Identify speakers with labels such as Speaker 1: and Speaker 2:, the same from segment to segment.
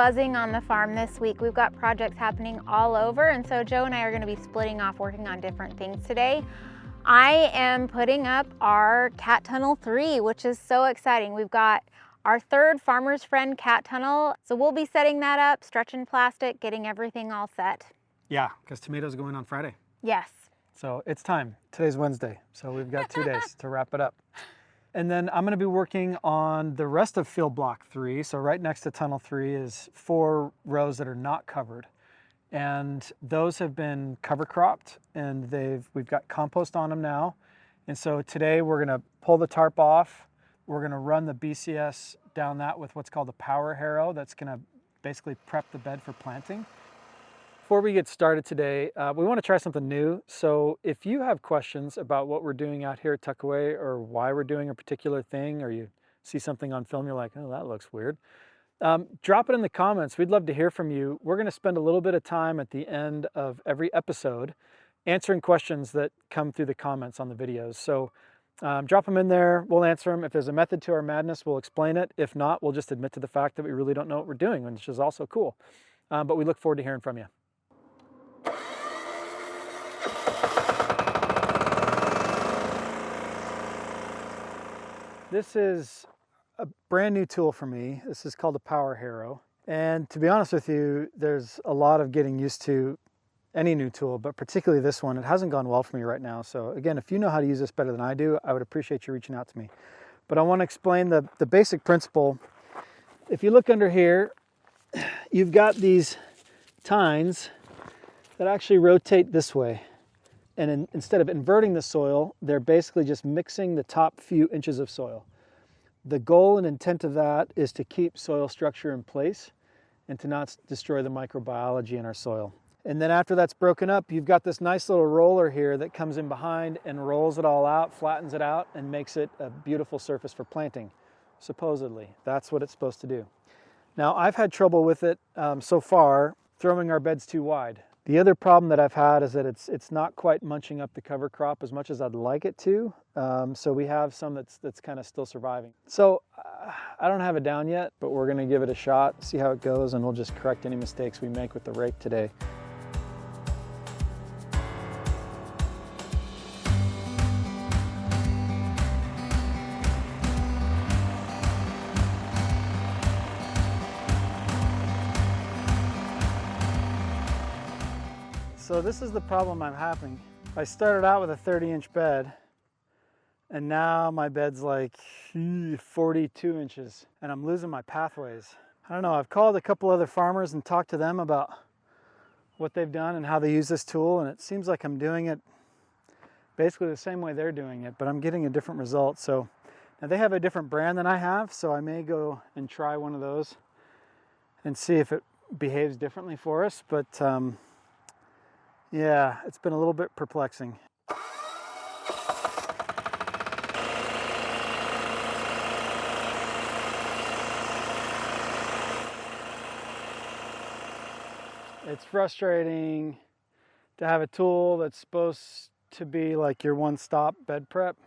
Speaker 1: buzzing on the farm this week. We've got projects happening all over, and so Joe and I are going to be splitting off working on different things today. I am putting up our cat tunnel 3, which is so exciting. We've got our third Farmer's Friend cat tunnel, so we'll be setting that up, stretching plastic, getting everything all set.
Speaker 2: Yeah, because tomatoes go in on Friday.
Speaker 1: Yes.
Speaker 2: So it's time. Today's Wednesday, so we've got 2 days to wrap it up. And then I'm going to be working on the rest of field block 3. So right next to tunnel 3 is 4 rows that are not covered. And those have been cover cropped, and we've got compost on them now. And so today we're going to pull the tarp off. We're going to run the BCS down that with what's called a power harrow. That's going to basically prep the bed for planting. Before we get started today, we want to try something new. So if you have questions about what we're doing out here at Tuckaway, or why we're doing a particular thing, or you see something on film, you're like, oh, that looks weird. Drop it in the comments. We'd love to hear from you. We're going to spend a little bit of time at the end of every episode answering questions that come through the comments on the videos. So drop them in there. We'll answer them. If there's a method to our madness, we'll explain it. If not, we'll just admit to the fact that we really don't know what we're doing, which is also cool. But we look forward to hearing from you. This is a brand new tool for me. This is called a power harrow. And to be honest with you, there's a lot of getting used to any new tool, but particularly this one. It hasn't gone well for me right now. So again, if you know how to use this better than I do, I would appreciate you reaching out to me. But I want to explain the basic principle. If you look under here, you've got these tines that actually rotate this way. And instead of inverting the soil, they're basically just mixing the top few inches of soil. The goal and intent of that is to keep soil structure in place and to not destroy the microbiology in our soil. And then after that's broken up, you've got this nice little roller here that comes in behind and rolls it all out, flattens it out, and makes it a beautiful surface for planting, supposedly. That's what it's supposed to do. Now, I've had trouble with it so far, throwing our beds too wide. The other problem that I've had is that it's not quite munching up the cover crop as much as I'd like it to. So we have some that's kind of still surviving. So I don't have it down yet, but we're gonna give it a shot, see how it goes, and we'll just correct any mistakes we make with the rake today. So this is the problem I'm having. I started out with a 30-inch bed, and now my bed's like 42 inches, and I'm losing my pathways. I don't know, I've called a couple other farmers and talked to them about what they've done and how they use this tool, and it seems like I'm doing it basically the same way they're doing it, but I'm getting a different result. So now they have a different brand than I have, so I may go and try one of those and see if it behaves differently for us, but yeah, it's been a little bit perplexing. It's frustrating to have a tool that's supposed to be like your one-stop bed prep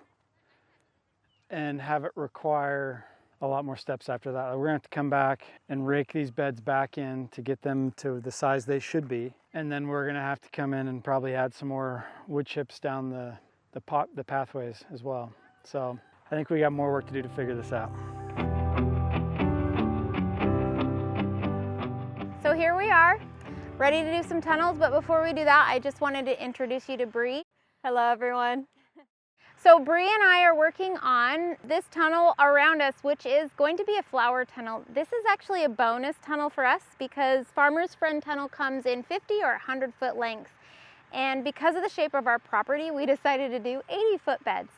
Speaker 2: and have it require a lot more steps after that. We're gonna have to come back and rake these beds back in to get them to the size they should be. And then we're gonna have to come in and probably add some more wood chips down the pathways as well. So I think we got more work to do to figure this out.
Speaker 1: So here we are, ready to do some tunnels, but before we do that, I just wanted to introduce you to Bree. Hello, everyone. So Bree and I are working on this tunnel around us, which is going to be a flower tunnel. This is actually a bonus tunnel for us because Farmer's Friend tunnel comes in 50 or 100-foot lengths. And because of the shape of our property, we decided to do 80-foot beds.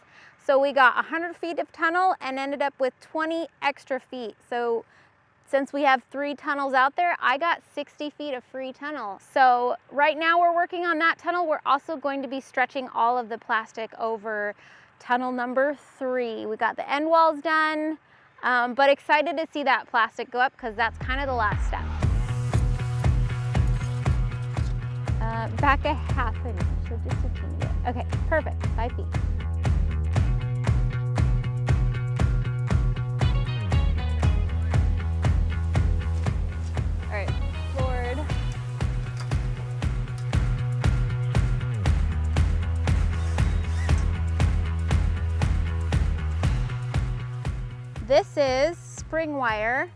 Speaker 1: So we got 100 feet of tunnel and ended up with 20 extra feet. So since we have 3 tunnels out there, I got 60 feet of free tunnel. So right now we're working on that tunnel. We're also going to be stretching all of the plastic over tunnel number 3. We got the end walls done, but excited to see that plastic go up because that's kind of the last step. Back a half an inch, or just a teeny bit. Okay, perfect, 5 feet. All this is spring wire,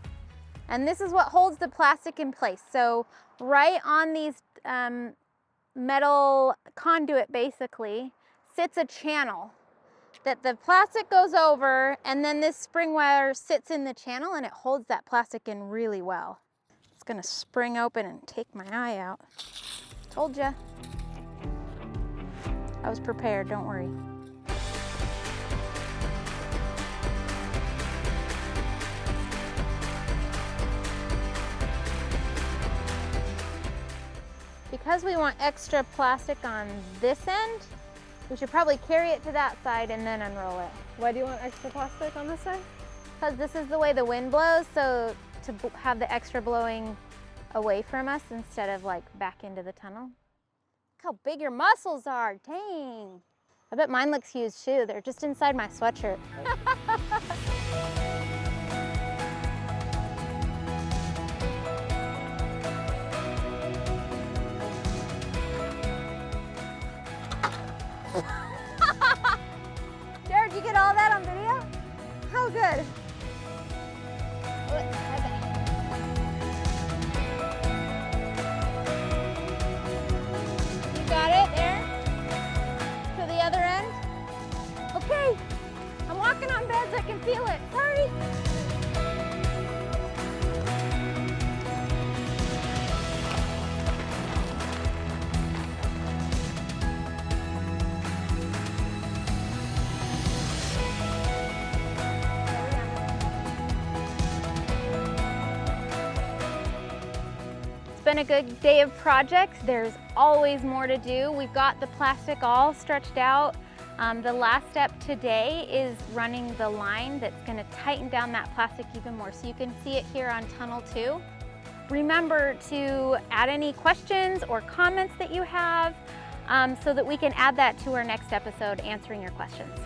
Speaker 1: and this is what holds the plastic in place. So right on these metal conduit basically sits a channel that the plastic goes over, and then this spring wire sits in the channel and it holds that plastic in really well. It's gonna spring open and take my eye out. Told ya. I was prepared, don't worry. Because we want extra plastic on this end, we should probably carry it to that side and then unroll it.
Speaker 3: Why do you want extra plastic on this side?
Speaker 1: Because this is the way the wind blows, so to have the extra blowing away from us instead of like back into the tunnel. Look how big your muscles are, dang. I bet mine looks huge too. They're just inside my sweatshirt. Jared, did you get all that on video? How good. You got it there? To the other end? Okay. I'm walking on beds, I can feel it. Sorry. Been a good day of projects. There's always more to do. We've got the plastic all stretched out. The last step today is running the line that's going to tighten down that plastic even more, so you can see it here on tunnel 2. Remember to add any questions or comments that you have so that we can add that to our next episode answering your questions.